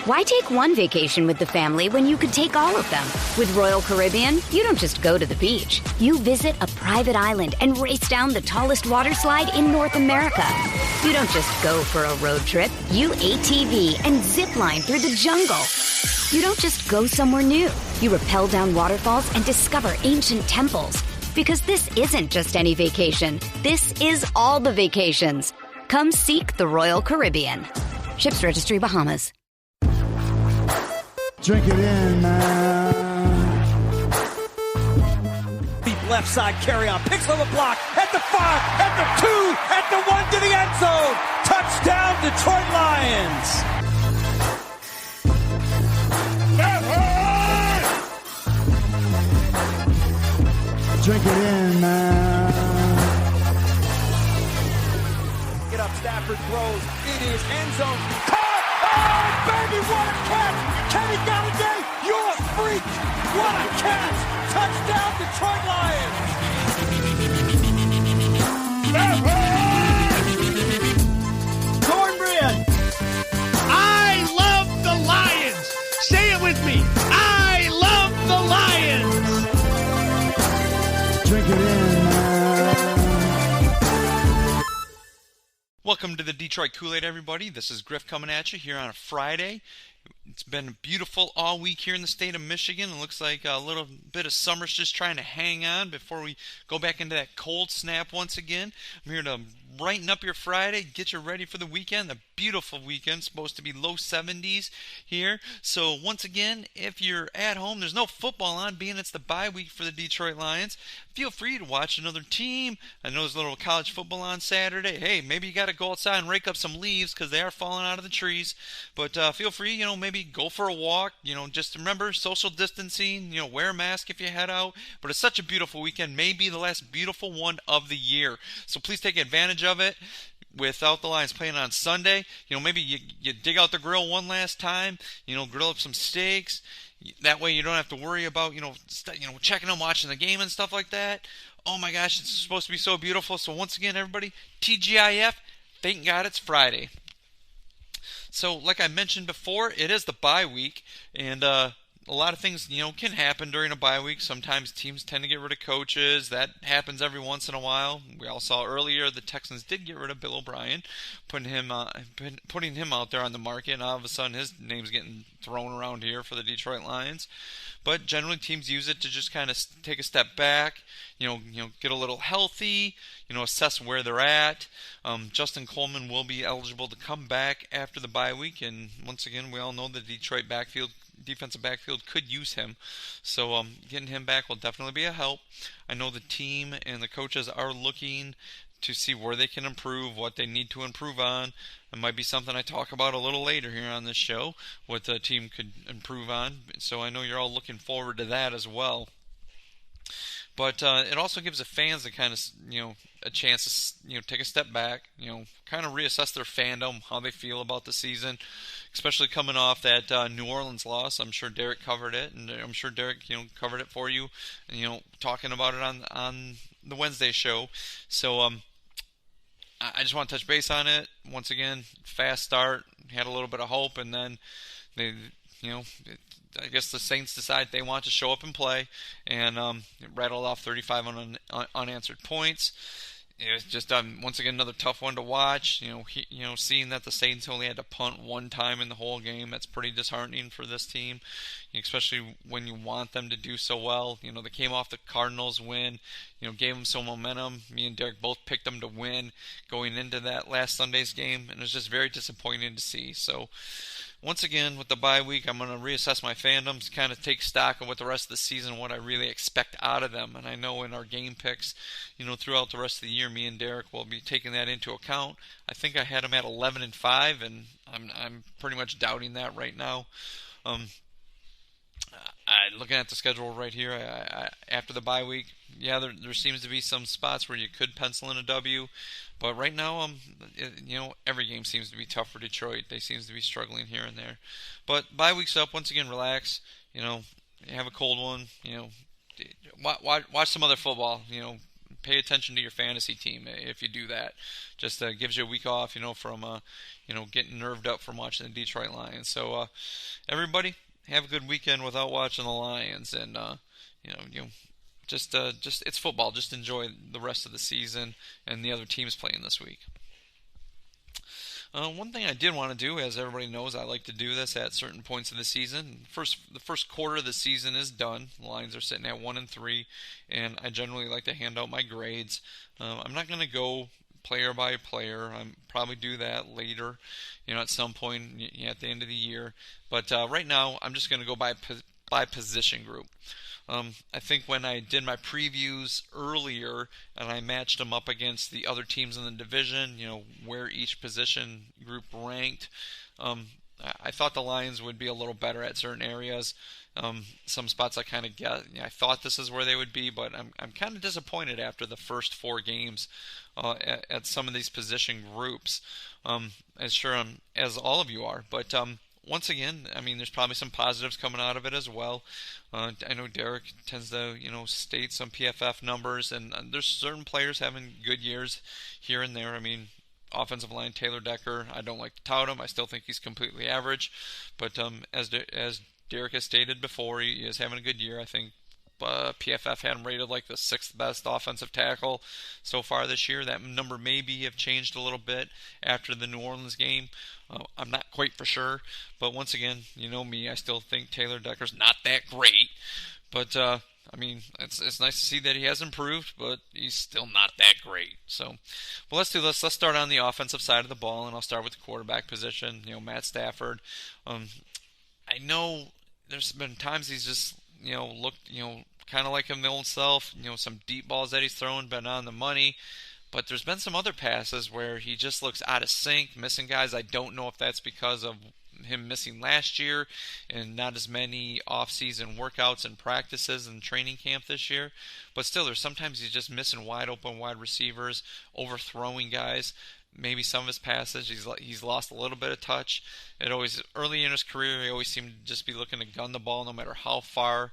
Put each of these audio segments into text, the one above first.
Why take one vacation with the family when you could take all of them? With Royal Caribbean, you don't just go to the beach. You visit a private island and race down the tallest water slide in North America. You don't just go for a road trip. You ATV and zip line through the jungle. You don't just go somewhere new. You rappel down waterfalls and discover ancient temples. Because this isn't just any vacation. This is all the vacations. Come seek the Royal Caribbean. Ships Registry, Bahamas. Drink it in, man. Deep left side carry on. Picks on the block. At the 5, at the 2, at the 1 to the end zone. Touchdown, Detroit Lions. Drink it in, man. Get up, Stafford throws. It is end zone. Caught! Oh, baby, what a catch! Kenny Galladay, you're a freak! What a catch! Touchdown, Detroit Lions! Cornbread! I love the Lions! Say it with me! I love the Lions! Drink it in, man. Welcome to the Detroit Koolaid, everybody. This is Griff coming at you here on a Friday. It's been beautiful all week here in the state of Michigan. It looks like a little bit of summer's just trying to hang on before we go back into that cold snap once again. I'm here to brighten up your Friday, get you ready for the weekend. A beautiful weekend, supposed to be low 70s here. So once again, if you're at home, there's no football on, being it's the bye week for the Detroit Lions. Feel free to watch another team. I know there's a little college football on Saturday. Hey, maybe you got to go outside and rake up some leaves because they are falling out of the trees. But feel free, maybe go for a walk. Just remember social distancing. Wear a mask if you head out. But it's such a beautiful weekend. Maybe the last beautiful one of the year. So please take advantage of it. Without the Lions playing on Sunday, maybe you dig out the grill one last time. Grill up some steaks. That way you don't have to worry about checking and watching the game and stuff like that. Oh my gosh, it's supposed to be so beautiful. So once again, everybody, TGIF, thank God it's Friday. So like I mentioned before, it is the bye week, and a lot of things can happen during a bye week. Sometimes teams tend to get rid of coaches. That happens every once in a while. We all saw earlier the Texans did get rid of Bill O'Brien, putting him out there on the market, and all of a sudden his name's getting thrown around here for the Detroit Lions. But generally teams use it to just kind of take a step back, get a little healthy, assess where they're at. Justin Coleman will be eligible to come back after the bye week, and once again, we all know the Detroit defensive backfield could use him. So getting him back will definitely be a help. I know the team and the coaches are looking to see where they can improve, what they need to improve on. It might be something I talk about a little later here on this show, what the team could improve on. So I know you're all looking forward to that as well. But it also gives the fans a kind of, a chance to, take a step back, kind of reassess their fandom, how they feel about the season, especially coming off that New Orleans loss. I'm sure Derek covered it, and I'm sure Derek, covered it for you, and, talking about it on the Wednesday show. So I just want to touch base on it. Once again, fast start, had a little bit of hope, and then they, I guess the Saints decide they want to show up and play, and rattled off 35 unanswered points. It's just once again another tough one to watch. Seeing that the Saints only had to punt one time in the whole game, that's pretty disheartening for this team, especially when you want them to do so well. They came off the Cardinals win, gave them some momentum. Me and Derek both picked them to win going into that last Sunday's game, and it was just very disappointing to see. So once again, with the bye week, I'm going to reassess my fandoms, kind of take stock of what the rest of the season, what I really expect out of them. And I know in our game picks, throughout the rest of the year, me and Derek will be taking that into account. I think I had them at 11-5, and I'm pretty much doubting that right now. Looking at the schedule right here, after the bye week, there seems to be some spots where you could pencil in a W. But right now, every game seems to be tough for Detroit. They seem to be struggling here and there. But bye week's up. Once again, relax. Have a cold one. Watch some other football. pay attention to your fantasy team if you do that. Just gives you a week off, from getting nerved up from watching the Detroit Lions. So everybody have a good weekend without watching the Lions, and just it's football. Just enjoy the rest of the season and the other teams playing this week. One thing I did want to do, as everybody knows, I like to do this at certain points of the season. The first quarter of the season is done. The Lions are sitting at 1-3, and I generally like to hand out my grades. I'm not going to go player by player. I'll probably do that later, at some point at the end of the year. But right now, I'm just going to go by position group. I think when I did my previews earlier and I matched them up against the other teams in the division, where each position group ranked, I thought the Lions would be a little better at certain areas. Some spots I kind of I thought this is where they would be, but I'm kind of disappointed after the first 4 games at some of these position groups, as all of you are. But once again, there's probably some positives coming out of it as well. I know Derek tends to, state some PFF numbers, and there's certain players having good years here and there. Offensive line, Taylor Decker, I don't like to tout him. I still think he's completely average. But as Derek has stated before, he is having a good year. I think PFF had him rated like the 6th best offensive tackle so far this year. That number maybe have changed a little bit after the New Orleans game. I'm not quite for sure, but once again, me, I still think Taylor Decker's not that great. But it's nice to see that he has improved, but he's still not that great. So, well, let's do this. Let's start on the offensive side of the ball, and I'll start with the quarterback position. Matt Stafford. I know there's been times he's just looked kind of like him the old self. Some deep balls that he's thrown been on the money. But there's been some other passes where he just looks out of sync, missing guys. I don't know if that's because of him missing last year and not as many off-season workouts and practices and training camp this year. But still, there's sometimes he's just missing wide open wide receivers, overthrowing guys. Maybe some of his passes, he's lost a little bit of touch. Early in his career, he always seemed to just be looking to gun the ball no matter how far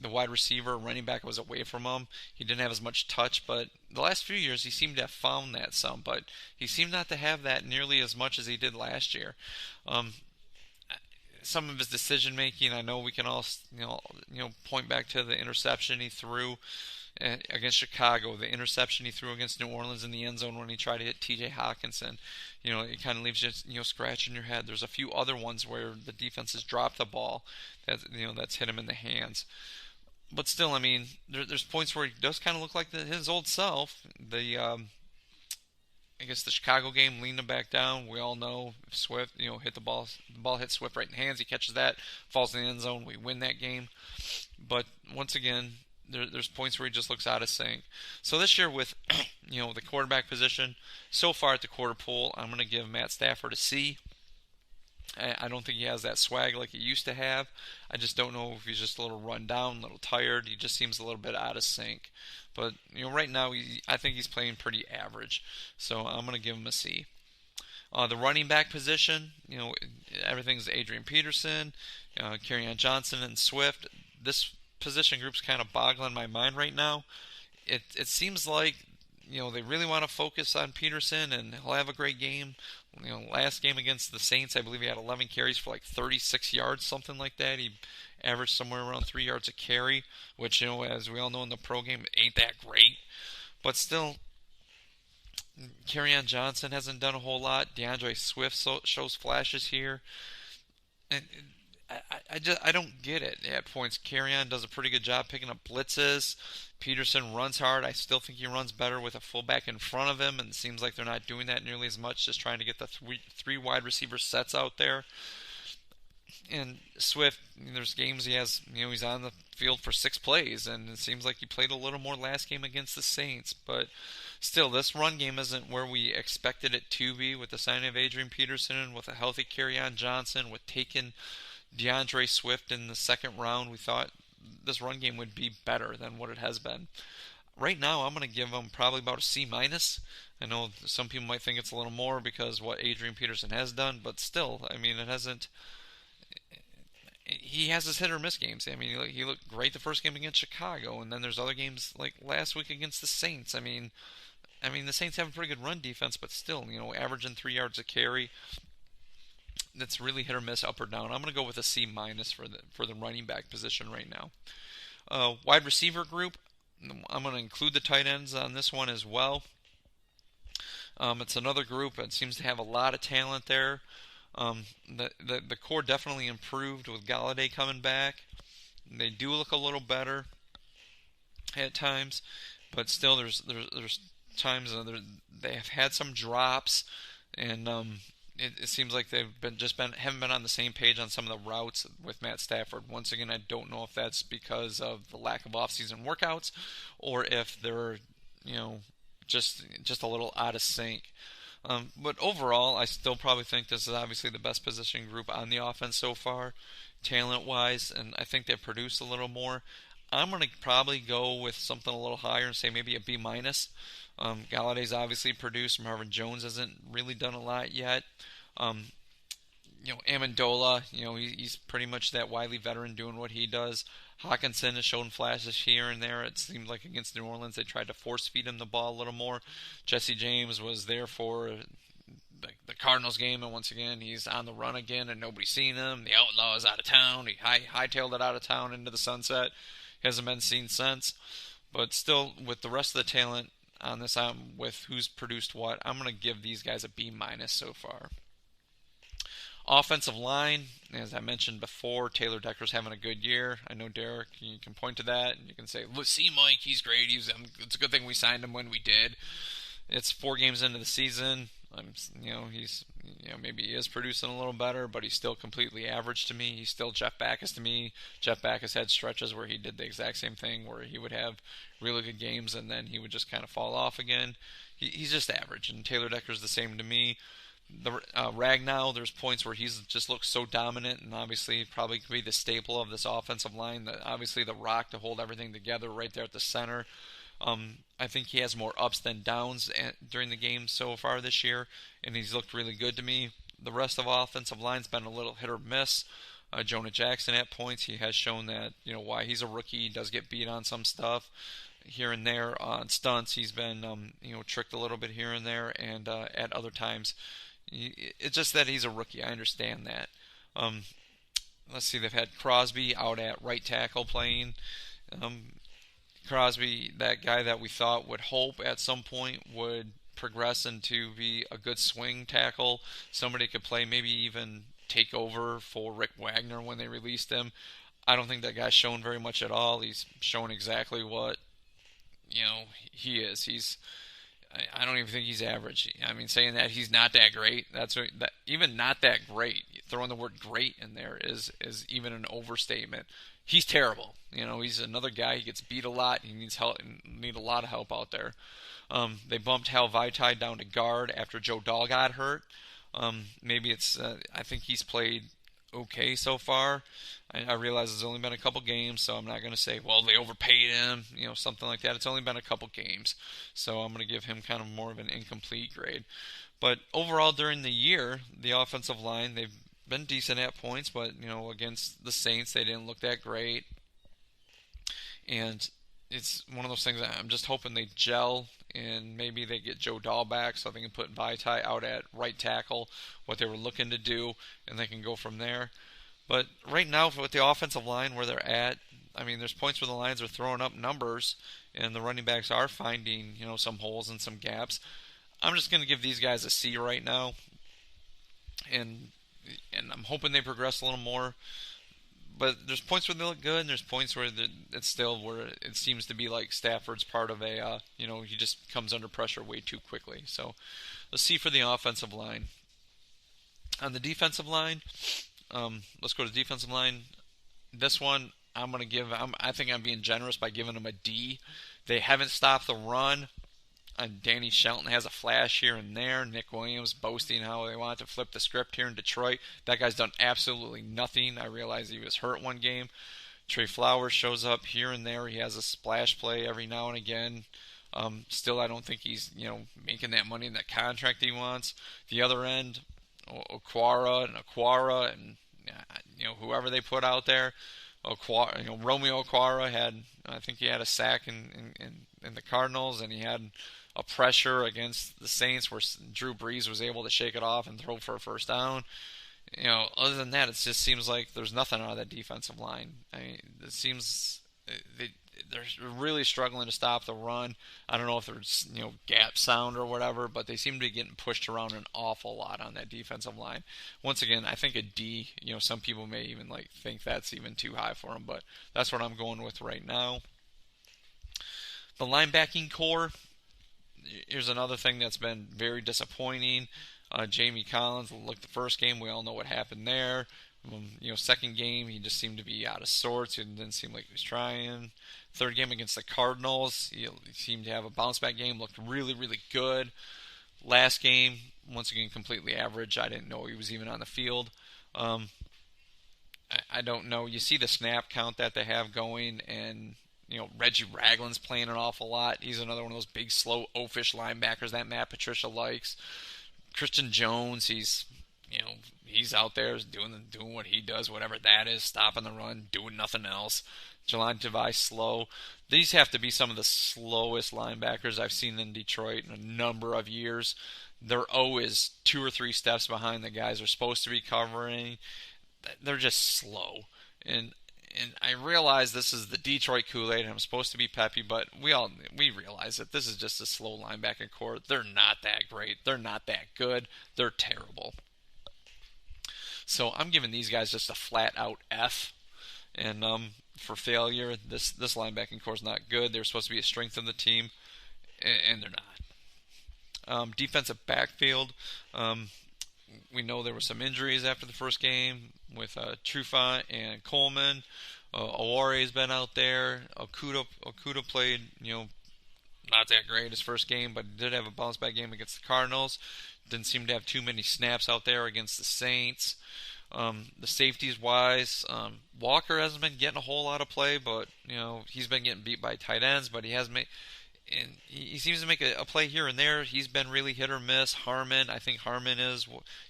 the wide receiver or running back was away from him. He didn't have as much touch, but the last few years he seemed to have found that some, but he seemed not to have that nearly as much as he did last year. Some of his decision making, I know we can all point back to the interception he threw against Chicago, the interception he threw against New Orleans in the end zone when he tried to hit T.J. Hawkinson. It kind of leaves you scratching your head. There's a few other ones where the defense has dropped the ball that's hit him in the hands. But still, there's points where he does kind of look like his old self. I guess the Chicago game leaned him back down. We all know if Swift, hit the ball hits Swift right in the hands. He catches that, falls in the end zone. We win that game. But once again, there's points where he just looks out of sync. So this year with, the quarterback position, so far at the quarter pool, I'm going to give Matt Stafford a C. I don't think he has that swag like he used to have. I just don't know if he's just a little run down, a little tired. He just seems a little bit out of sync. But, right now, I think he's playing pretty average. So I'm going to give him a C. The running back position, everything's Adrian Peterson, Kerryon Johnson, and Swift. This position group's kind of boggling my mind right now. It seems like, they really want to focus on Peterson, and he'll have a great game. Last game against the Saints, I believe he had 11 carries for like 36 yards, something like that. He averaged somewhere around 3 yards a carry, which, as we all know in the pro game, ain't that great. But still, Kerryon Johnson hasn't done a whole lot. DeAndre Swift shows flashes here. And I don't get it at points. Kerryon does a pretty good job picking up blitzes. Peterson runs hard. I still think he runs better with a fullback in front of him, and it seems like they're not doing that nearly as much, just trying to get the three wide receiver sets out there. And Swift, there's games he has, he's on the field for 6 plays, and it seems like he played a little more last game against the Saints. But still, this run game isn't where we expected it to be with the signing of Adrian Peterson, with a healthy Kerryon Johnson, with taking DeAndre Swift in the second round. We thought this run game would be better than what it has been. Right now, I'm going to give him probably about a C-. I know some people might think it's a little more because what Adrian Peterson has done, but still, it he has his hit or miss games. I mean, he looked great the first game against Chicago, and then there's other games like last week against the Saints. I mean, the Saints have a pretty good run defense, but still, averaging 3 yards a carry. That's really hit or miss, up or down. I'm going to go with a C- for the running back position right now. Wide receiver group, I'm going to include the tight ends on this one as well. It's another group that seems to have a lot of talent there. The core definitely improved with Golladay coming back. They do look a little better at times, but still there's times they have had some drops, and it seems like they've haven't been on the same page on some of the routes with Matt Stafford. Once again, I don't know if that's because of the lack of off-season workouts or if they're just a little out of sync. But overall, I still probably think this is obviously the best position group on the offense so far, talent-wise, and I think they've produced a little more. I'm going to probably go with something a little higher and say maybe a B-. Galladay's obviously produced. Marvin Jones hasn't really done a lot yet. Amendola, he's pretty much that wily veteran doing what he does. Hawkinson has shown flashes here and there. It seemed like against New Orleans they tried to force feed him the ball a little more. Jesse James was there for the Cardinals game, and once again he's on the run again and nobody's seen him. The outlaw is out of town. He hightailed it out of town into the sunset. He hasn't been seen since. But still, with the rest of the talent on this, with who's produced what, I'm going to give these guys a B- so far. Offensive line, as I mentioned before, Taylor Decker's having a good year. I know, Derek, you can point to that, and you can say, look, see, Mike, he's great. It's a good thing we signed him when we did. It's 4 games into the season. Maybe he is producing a little better, but he's still completely average to me. He's still Jeff Backus to me. Jeff Backus had stretches where he did the exact same thing, where he would have really good games, and then he would just kind of fall off again. He's just average, and Taylor Decker's the same to me. Ragnow, there's points where he's just looks so dominant, and obviously probably could be the staple of this offensive line. Obviously the rock to hold everything together right there at the center. I think he has more ups than downs during the game so far this year, and he's looked really good to me. The rest of offensive line's been a little hit or miss. Jonah Jackson at points, he has shown that, why he's a rookie. He does get beat on some stuff here and there. On stunts, he's been, tricked a little bit here and there, and at other times, it's just that he's a rookie. I understand that. Let's see, they've had Crosby out at right tackle playing. Crosby, that guy that we thought would hope at some point would progress into be a good swing tackle. Somebody could play, maybe even take over for Rick Wagner when they released him. I don't think that guy's shown very much at all. He's shown exactly what, he is. I don't even think he's average. I mean, saying that he's not that great, even not that great, throwing the word great in there is even an overstatement. He's terrible. He's another guy. He gets beat a lot. He needs help. Need a lot of help out there. They bumped Hal Vaitai down to guard after Joe Dahl got hurt. Maybe it's. I think he's played okay so far. I realize it's only been a couple games, so I'm not going to say, well, they overpaid him, something like that. It's only been a couple games, so I'm going to give him kind of more of an incomplete grade. But overall, during the year, the offensive line, they've been decent at points, but, against the Saints, they didn't look that great. And it's one of those things that I'm just hoping they gel, and maybe they get Joe Dahl back so they can put Vaitai out at right tackle, what they were looking to do, and they can go from there. But right now, with the offensive line where they're at, I mean, there's points where the lines are throwing up numbers, and the running backs are finding, some holes and some gaps. I'm just going to give these guys a C right now, and I'm hoping they progress a little more. But there's points where they look good, and there's points where it's still where it seems to be like Stafford's part of a, he just comes under pressure way too quickly. So let's see for the offensive line. On the defensive line, let's go to defensive line. This one, I'm going to give, I think I'm being generous by giving them a D. They haven't stopped the run. Danny Shelton has a flash here and there. Nick Williams boasting how they wanted to flip the script here in Detroit. That guy's done absolutely nothing. I realize he was hurt one game. Trey Flowers shows up here and there. He has a splash play every now and again. Still, I don't think he's making that money in that contract he wants. The other end, Aquara, and whoever they put out there. Romeo Okwara I think he had a sack in the Cardinals, and he had a pressure against the Saints where Drew Brees was able to shake it off and throw for a first down. Other than that, it just seems like there's nothing out of that defensive line. I mean, it seems they're really struggling to stop the run. I don't know if there's gap sound or whatever, but they seem to be getting pushed around an awful lot on that defensive line. Once again, I think a D. Some people may even think that's even too high for them, but that's what I'm going with right now. The linebacking core. Here's another thing that's been very disappointing. Jamie Collins, look, the first game, we all know what happened there. Second game, he just seemed to be out of sorts. It didn't seem like he was trying. Third game against the Cardinals, he seemed to have a bounce-back game, looked really, really good. Last game, once again, completely average. I didn't know he was even on the field. I don't know. You see the snap count that they have going, and Reggie Ragland's playing an awful lot. He's another one of those big, slow, oafish linebackers that Matt Patricia likes. Christian Jones, he's out there doing what he does, whatever that is, stopping the run, doing nothing else. Jelani Tavai slow. These have to be some of the slowest linebackers I've seen in Detroit in a number of years. Their O is 2 or 3 steps behind the guys they're supposed to be covering. They're just slow. And I realize this is the Detroit Koolaid, and I'm supposed to be peppy, but we realize that this is just a slow linebacker core. They're not that great. They're not that good. They're terrible. So I'm giving these guys just a flat-out F. And for failure, this linebacking core is not good. They're supposed to be a strength of the team, and they're not. Defensive backfield. We know there were some injuries after the first game with Trufant and Coleman. Aware's been out there. Okuda played, not that great his first game, but did have a bounce-back game against the Cardinals. Didn't seem to have too many snaps out there against the Saints. The safeties-wise, Walker hasn't been getting a whole lot of play, but he's been getting beat by tight ends, but he has made. And he seems to make a play here and there. He's been really hit or miss. Harmon, I think Harmon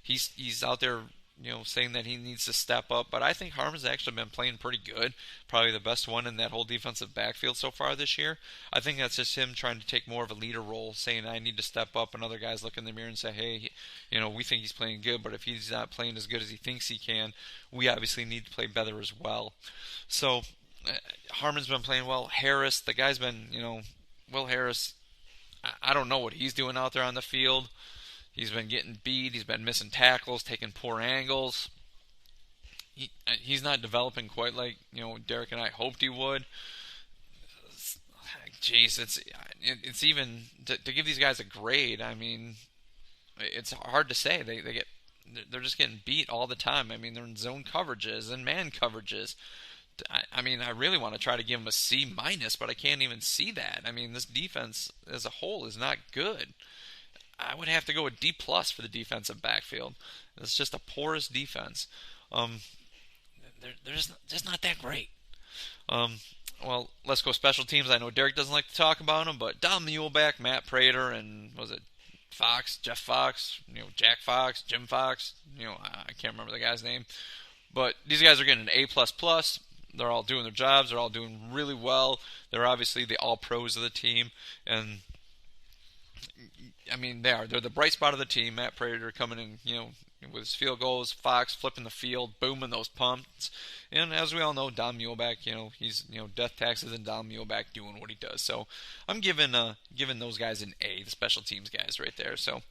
he's out there, saying that he needs to step up. But I think Harmon's actually been playing pretty good. Probably the best one in that whole defensive backfield so far this year. I think that's just him trying to take more of a leader role, saying I need to step up, and other guys look in the mirror and say, hey, we think he's playing good, but if he's not playing as good as he thinks he can, we obviously need to play better as well. So Harmon's been playing well. Harris, the guy's been, Will Harris, I don't know what he's doing out there on the field. He's been getting beat. He's been missing tackles, taking poor angles. He's not developing quite like Derek and I hoped he would. Jeez, it's even to give these guys a grade. I mean, it's hard to say. They're just getting beat all the time. I mean, they're in zone coverages and man coverages. I mean, I really want to try to give them a C-, but I can't even see that. I mean, this defense as a whole is not good. I would have to go with D+ for the defensive backfield. It's just the poorest defense. They're just not that great. Well, let's go special teams. I know Derek doesn't like to talk about them, but Don Muleback, Matt Prater, and Jeff Fox, Jack Fox, Jim Fox, I can't remember the guy's name. But these guys are getting an A++. They're all doing their jobs. They're all doing really well. They're obviously the all-pros of the team. And, I mean, they're the bright spot of the team. Matt Prater coming in, with his field goals. Fox flipping the field, booming those pumps. And as we all know, Don Muleback, he's, death taxes and Don Muleback doing what he does. So I'm giving those guys an A, the special teams guys right there. So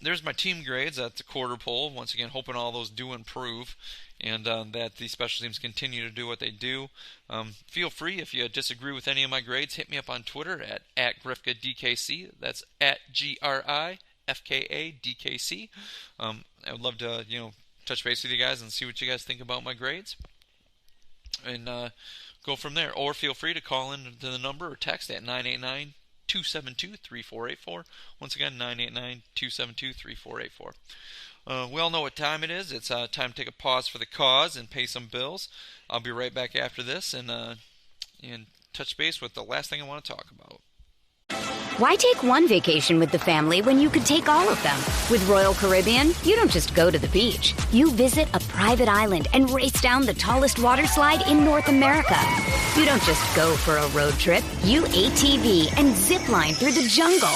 there's my team grades at the quarter poll. Once again, hoping all those do improve and that the special teams continue to do what they do. Feel free, if you disagree with any of my grades, hit me up on Twitter at GrifkaDKC. That's at GRIFKADKC. I would love to, touch base with you guys and see what you guys think about my grades. And go from there. Or feel free to call in to the number or text at 989-272-3484. Once again, 989-272-3484. We all know what time it is. It's time to take a pause for the cause and pay some bills. I'll be right back after this and touch base with the last thing I want to talk about. Why take one vacation with the family when you could take all of them? With Royal Caribbean, you don't just go to the beach. You visit a private island and race down the tallest water slide in North America. You don't just go for a road trip. You ATV and zip line through the jungle.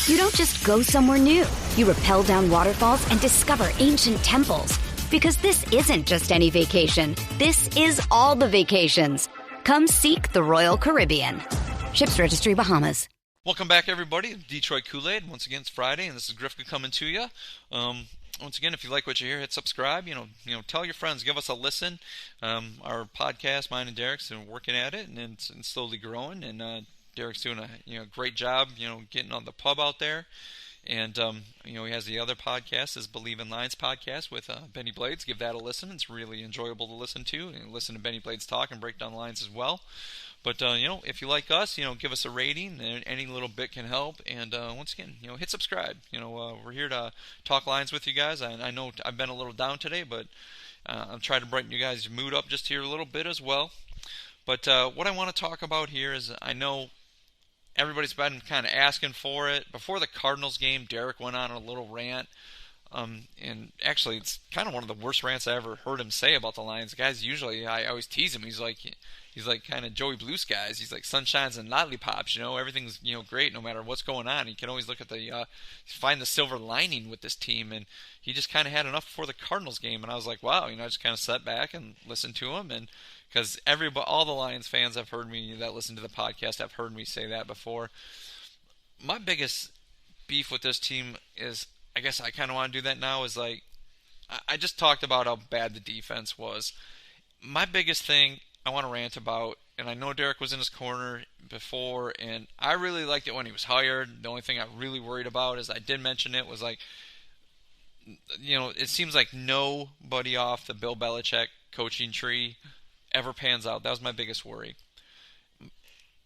You don't just go somewhere new. You rappel down waterfalls and discover ancient temples. Because this isn't just any vacation. This is all the vacations. Come seek the Royal Caribbean. Ships Registry, Bahamas. Welcome back, everybody. Detroit Koolaid. Once again, it's Friday, and this is Grifka coming to you. Once again, if you like what you hear, hit subscribe. Tell your friends, give us a listen. Our podcast, mine and Derek's, are working at it, and it's slowly growing. And Derek's doing a great job, getting on the pub out there. And he has the other podcast, his Believe in Lines podcast with Benny Blades. Give that a listen. It's really enjoyable to listen to, and listen to Benny Blades talk and break down lines as well. But, if you like us, give us a rating. Any little bit can help. And once again, hit subscribe. We're here to talk lines with you guys. I know I've been a little down today, but I'm trying to brighten you guys' mood up just here a little bit as well. But what I want to talk about here is I know everybody's been kind of asking for it. Before the Cardinals game, Derek went on a little rant. And actually, it's kind of one of the worst rants I ever heard him say about the Lions. Guys, usually I always tease him. He's like kind of Joey Blue Skies. He's like sunshines and lollipops. Everything's great no matter what's going on. He can always look at find the silver lining with this team. And he just kind of had enough before the Cardinals game. And I was like, wow, I just kind of sat back and listened to him. And because all the Lions fans have heard me that listen to the podcast have heard me say that before. My biggest beef with this team is, I guess I kind of want to do that now, is like, I just talked about how bad the defense was. My biggest thing I want to rant about, and I know Derek was in his corner before, and I really liked it when he was hired. The only thing I really worried about, is I did mention it, was like, it seems like nobody off the Bill Belichick coaching tree ever pans out. That was my biggest worry.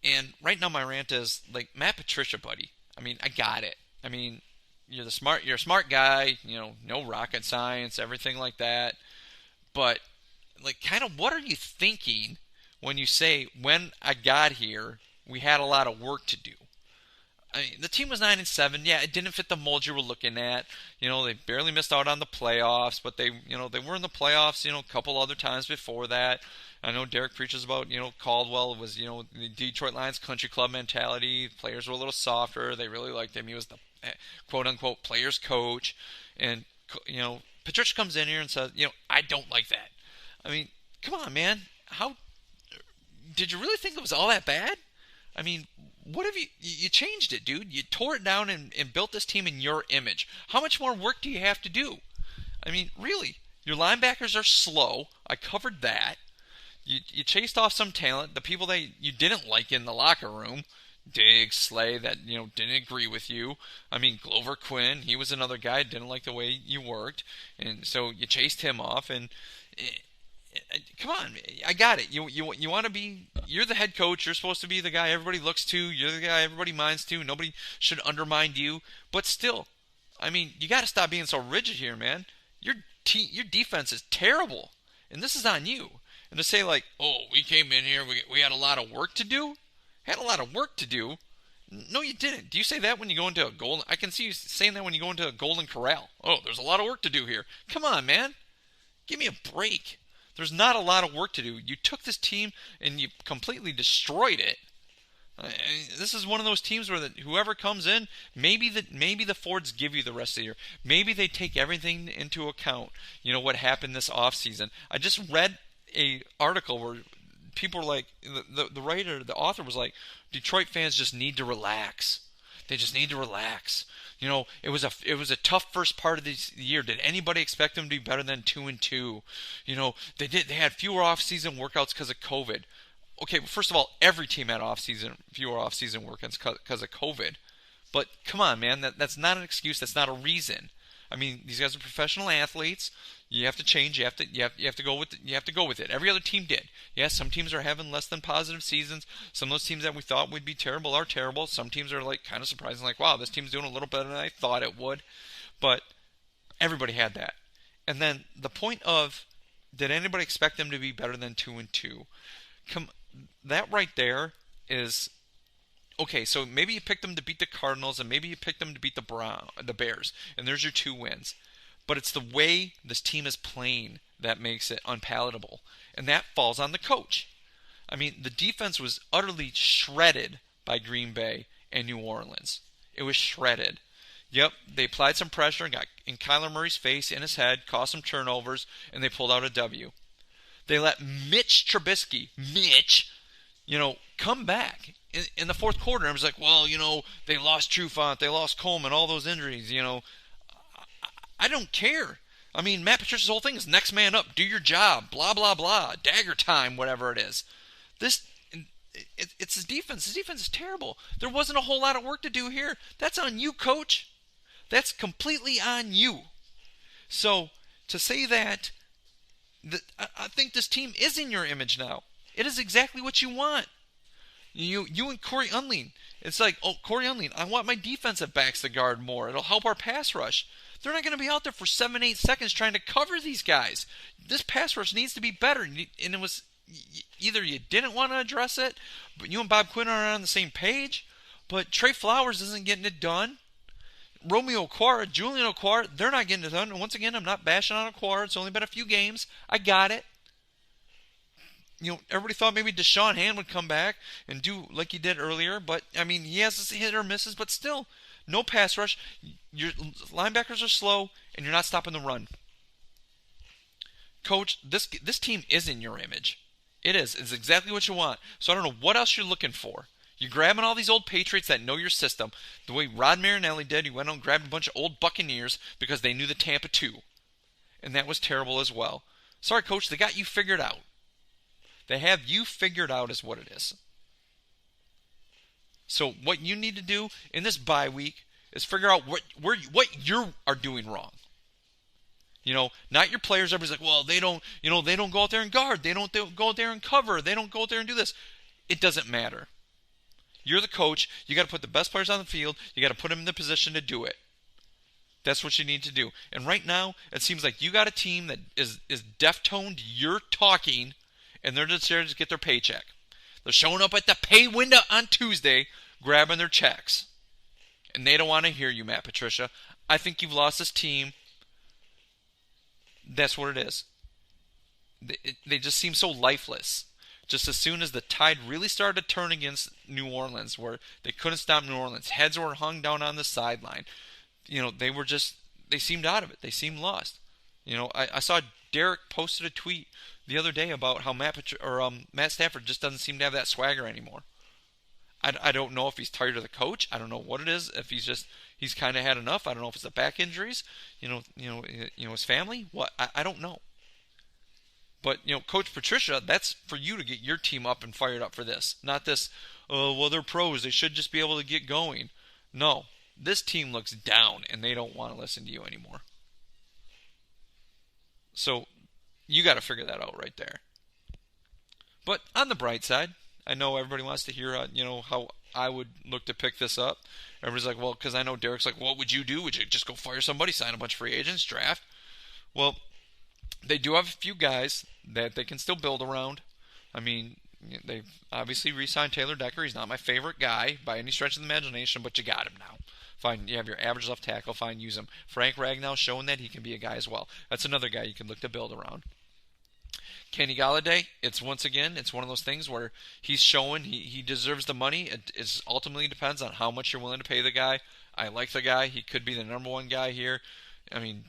And right now my rant is, like, Matt Patricia, buddy. I mean, I got it. I mean, you're a smart guy, no rocket science, everything like that. But, like, kind of what are you thinking when you say, when I got here, we had a lot of work to do? I mean, the team was 9-7. Yeah, it didn't fit the mold you were looking at. They barely missed out on the playoffs, but they were in the playoffs, a couple other times before that. I know Derek preaches about, Caldwell was, the Detroit Lions country club mentality. Players were a little softer. They really liked him. He was the quote-unquote players coach. And, Patricia comes in here and says, I don't like that. I mean, come on, man. Did you really think it was all that bad? I mean, what have you changed it, dude? You tore it down and built this team in your image. How much more work do you have to do? I mean, really, your linebackers are slow. I covered that. You chased off some talent, the people that you didn't like in the locker room, Diggs, Slay, that didn't agree with you. I mean, Glover Quinn, he was another guy didn't like the way you worked, and so you chased him off. And come on, I got it. You want to be, you're the head coach. You're supposed to be the guy everybody looks to. You're the guy everybody minds to. Nobody should undermine you. But still, I mean, you got to stop being so rigid here, man. Your defense is terrible, and this is on you. And to say, like, oh, we came in here, we had a lot of work to do? Had a lot of work to do? No, you didn't. Do you say that when you go into a golden... I can see you saying that when you go into a Golden Corral. Oh, there's a lot of work to do here. Come on, man. Give me a break. There's not a lot of work to do. You took this team and you completely destroyed it. This is one of those teams where whoever comes in, maybe the Fords give you the rest of the year. Maybe they take everything into account. What happened this offseason. I just read a article where people were like, the writer, the author was like, Detroit fans just need to relax. They just need to relax. It was a tough first part of the year. Did anybody expect them to be better than 2-2? They had fewer off-season workouts because of COVID. Okay, well, first of all, every team had fewer off-season workouts because of COVID. But come on, man, that's not an excuse. That's not a reason. I mean, these guys are professional athletes. You have to change. You have to go with it. Every other team did. Yes, some teams are having less than positive seasons. Some of those teams that we thought would be terrible are terrible. Some teams are like kind of surprising, like, wow, this team's doing a little better than I thought it would. But everybody had that. And then the point of, did anybody expect them to be better than 2-2? That right there is okay, so maybe you picked them to beat the Cardinals, and maybe you picked them to beat the Bears, and there's your 2 wins. But it's the way this team is playing that makes it unpalatable, and that falls on the coach. I mean, the defense was utterly shredded by Green Bay and New Orleans. It was shredded. Yep, they applied some pressure and got in Kyler Murray's face, in his head, caused some turnovers, and they pulled out a W. They let Mitch Trubisky, come back in the fourth quarter. And it was like, well, they lost Trufant, they lost Coleman, all those injuries, I don't care. I mean, Matt Patricia's whole thing is next man up, do your job, blah, blah, blah, dagger time, whatever it is. It's his defense. His defense is terrible. There wasn't a whole lot of work to do here. That's on you, coach. That's completely on you. So, to say that, I think this team is in your image now. It is exactly what you want. You and Corey Unling. It's like, oh, Corey Unling, I want my defensive backs to guard more. It'll help our pass rush. They're not going to be out there for 7-8 seconds trying to cover these guys. This pass rush needs to be better. And it was either you didn't want to address it, but you and Bob Quinn are on the same page, but Trey Flowers isn't getting it done. Romeo Okwara, Julian Okwara, they're not getting it done. And once again, I'm not bashing on Okwara. It's only been a few games. I got it. Everybody thought maybe Deshaun Hand would come back and do like he did earlier, but, I mean, he has his hit or misses, but still, no pass rush. Your linebackers are slow, and you're not stopping the run. Coach, this team is in your image. It is. It's exactly what you want. So I don't know what else you're looking for. You're grabbing all these old Patriots that know your system, the way Rod Marinelli did. He went out and grabbed a bunch of old Buccaneers because they knew the Tampa 2. And that was terrible as well. Sorry, Coach, they got you figured out. They have you figured out is what it is. So what you need to do in this bye week is figure out what you are doing wrong. Not your players. Everybody's like, well, they don't go out there and guard. They don't go out there and cover. They don't go out there and do this. It doesn't matter. You're the coach. You got to put the best players on the field. You got to put them in the position to do it. That's what you need to do. And right now, it seems like you got a team that is deaf-toned. You're talking, and they're just there to get their paycheck. They're showing up at the pay window on Tuesday, grabbing their checks. And they don't want to hear you, Matt Patricia. I think you've lost this team. That's what it is. They just seem so lifeless. Just as soon as the tide really started to turn against New Orleans, where they couldn't stop New Orleans, heads were hung down on the sideline. They seemed out of it. They seemed lost. I saw Derek posted a tweet the other day about how Matt Stafford just doesn't seem to have that swagger anymore. I don't know if he's tired of the coach. I don't know what it is. If he's kind of had enough. I don't know if it's the back injuries. His family. What I don't know. But Coach Patricia, that's for you to get your team up and fired up for this. Not this. Oh, well, they're pros. They should just be able to get going. No, this team looks down, and they don't want to listen to you anymore. So you got to figure that out right there. But on the bright side, I know everybody wants to hear, how I would look to pick this up. Everybody's like, well, because I know Derek's like, what would you do? Would you just go fire somebody, sign a bunch of free agents, draft? Well, they do have a few guys that they can still build around. I mean, they've obviously re-signed Taylor Decker. He's not my favorite guy by any stretch of the imagination, but you got him now. Fine, you have your average left tackle. Fine, use him. Frank Ragnow's showing that he can be a guy as well. That's another guy you can look to build around. Kenny Golladay, it's one of those things where he's showing he deserves the money. It ultimately depends on how much you're willing to pay the guy. I like the guy. He could be the number one guy here. I mean,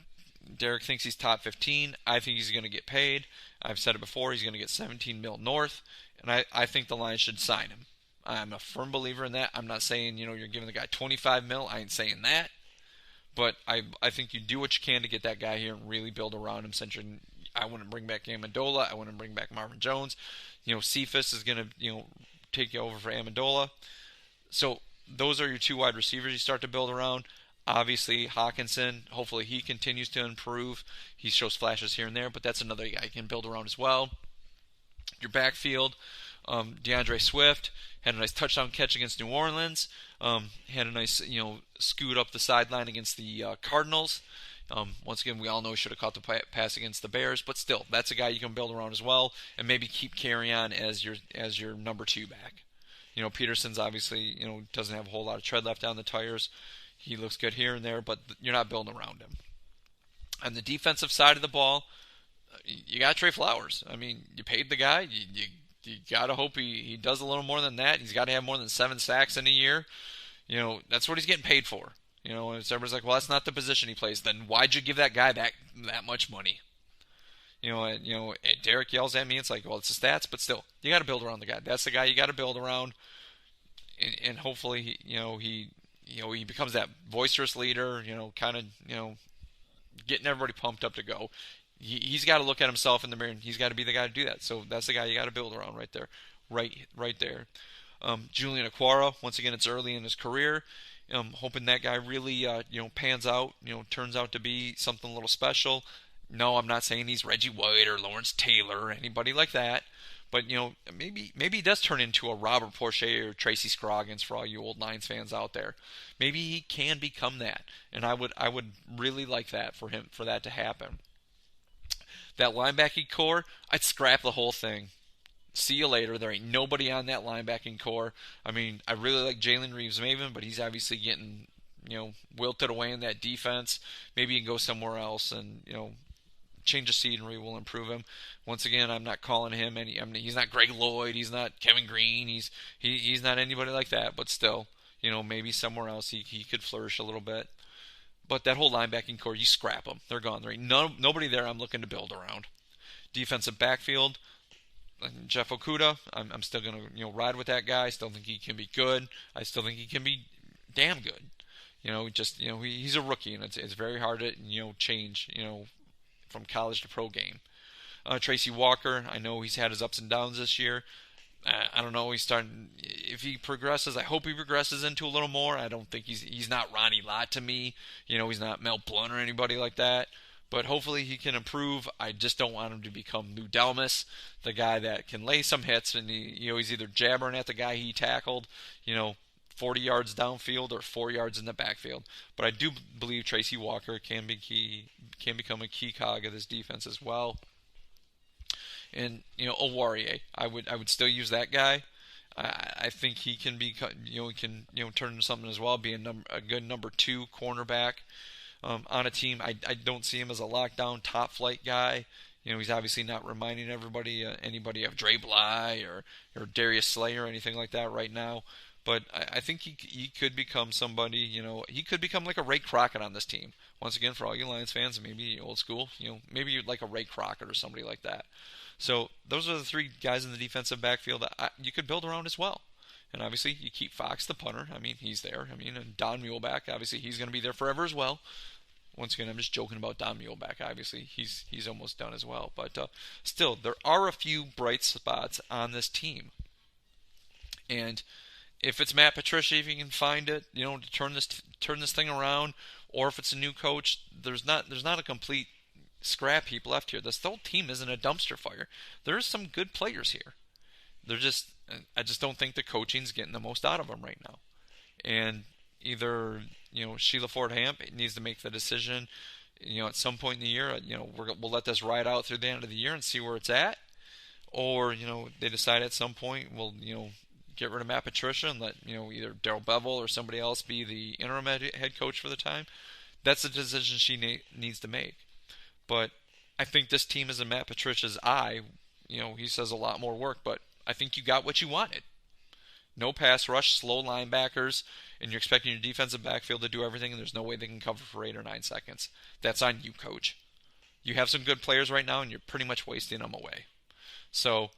Derek thinks he's top 15. I think he's going to get paid. I've said it before. He's going to get $17 million north, and I think the Lions should sign him. I'm a firm believer in that. I'm not saying you're giving the guy $25 million. I ain't saying that, but I think you do what you can to get that guy here and really build around him. Since I wouldn't bring back Amendola. I wouldn't bring back Marvin Jones. Cephas is going to take you over for Amendola. So those are your two wide receivers you start to build around. Obviously, Hawkinson, hopefully he continues to improve. He shows flashes here and there, but that's another guy you can build around as well. Your backfield, DeAndre Swift had a nice touchdown catch against New Orleans. Had a nice, scoot up the sideline against the Cardinals. Once again, we all know he should have caught the pass against the Bears, but still, that's a guy you can build around as well, and maybe keep Carry on as your number 2 back. Peterson's obviously, doesn't have a whole lot of tread left down the tires. He looks good here and there, but you're not building around him. On the defensive side of the ball, you got Trey Flowers. I mean, you paid the guy. You got to hope he does a little more than that. He's got to have more than 7 sacks in a year. That's what he's getting paid for. And everybody's like, well, that's not the position he plays. Then why'd you give that guy that much money? Derek yells at me. It's like, well, it's the stats, but still, you got to build around the guy. That's the guy you got to build around, and hopefully, he becomes that boisterous leader. Kind of, getting everybody pumped up to go. He's got to look at himself in the mirror, and he's got to be the guy to do that. So that's the guy you got to build around right there, right there. Julian Aquara, once again, it's early in his career. Hoping that guy really, pans out, turns out to be something a little special. No, I'm not saying he's Reggie White or Lawrence Taylor or anybody like that. But, maybe he does turn into a Robert Porcher or Tracy Scroggins for all you old Lions fans out there. Maybe he can become that. And I would really like that for that to happen. That linebacking core, I'd scrap the whole thing. See you later. There ain't nobody on that linebacking core. I mean, I really like Jalen Reeves-Maven, but he's obviously getting, wilted away in that defense. Maybe he can go somewhere else and, change of scenery will improve him. Once again, I'm not calling him he's not Greg Lloyd, he's not Kevin Green, he's not anybody like that, but still, maybe somewhere else he could flourish a little bit. But that whole linebacking core, you scrap them. They're gone. There ain't nobody there I'm looking to build around. Defensive backfield, Jeff Okudah, I'm still going to ride with that guy. I still think he can be good. I still think he can be damn good. He's a rookie, and it's very hard to change from college to pro game. Tracy Walker, I know he's had his ups and downs this year. I don't know. He's starting. If he progresses, I hope he progresses into a little more. I don't think he's not Ronnie Lott to me. He's not Mel Blount or anybody like that. But hopefully he can improve. I just don't want him to become Lou Delmas, the guy that can lay some hits and he's either jabbering at the guy he tackled, 40 yards downfield or 4 yards in the backfield. But I do believe Tracy Walker can become a key cog of this defense as well. And Owarie, I would still use that guy. I think he can be turn into something as well, be a good number 2 cornerback on a team. I don't see him as a lockdown top flight guy. He's obviously not reminding anybody of Dre Bly or Darius Slay or anything like that right now. But I think he could become somebody, he could become like a Ray Crockett on this team. Once again, for all you Lions fans, maybe old school, maybe you'd like a Ray Crockett or somebody like that. So those are the 3 guys in the defensive backfield that you could build around as well. And obviously, you keep Fox, the punter. I mean, he's there. And Don Muhlbach, obviously, he's going to be there forever as well. Once again, I'm just joking about Don Muhlbach. Obviously, he's almost done as well. But still, there are a few bright spots on this team. And if it's Matt Patricia, if you can find it, to turn this thing around, or if it's a new coach, there's not a complete scrap heap left here. This whole team isn't a dumpster fire. There's some good players here. I just don't think the coaching's getting the most out of them right now. And either Sheila Ford Hamp needs to make the decision, at some point in the year, we'll let this ride out through the end of the year and see where it's at, or they decide at some point we'll get rid of Matt Patricia and let either Darrell Bevel or somebody else be the interim head coach for the time. That's a decision she needs to make. But I think this team is in Matt Patricia's eye. He says a lot more work, but I think you got what you wanted. No pass rush, slow linebackers, and you're expecting your defensive backfield to do everything, and there's no way they can cover for 8 or 9 seconds. That's on you, coach. You have some good players right now, and you're pretty much wasting them away. So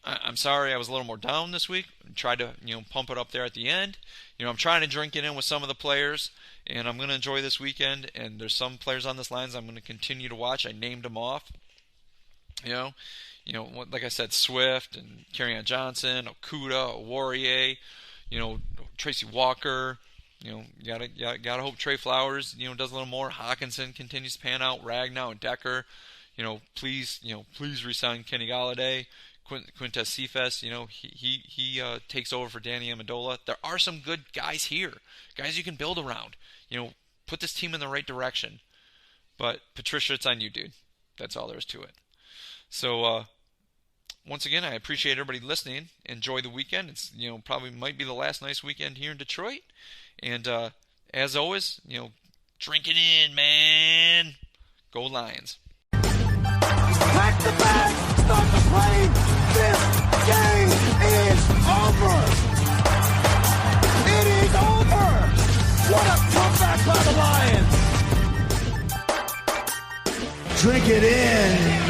I'm sorry I was a little more down this week. Tried to pump it up there at the end. I'm trying to drink it in with some of the players, and I'm going to enjoy this weekend. And there's some players on this lines I'm going to continue to watch. I named them off. Like I said, Swift and Kerryon Johnson, Okudah, Owarie, Tracy Walker. Gotta hope Trey Flowers does a little more. Hawkinson continues to pan out. Ragnow and Decker. Please resign Kenny Golladay. Quintez Cephas, he takes over for Danny Amendola. There are some good guys here, guys you can build around. Put this team in the right direction. But Patricia, it's on you, dude. That's all there is to it. So once again, I appreciate everybody listening. Enjoy the weekend. It's, probably might be the last nice weekend here in Detroit. And as always, drink it in, man. Go Lions. Pack the bag, start the plane. This game is over. It is over. What a comeback by the Lions. Drink it in.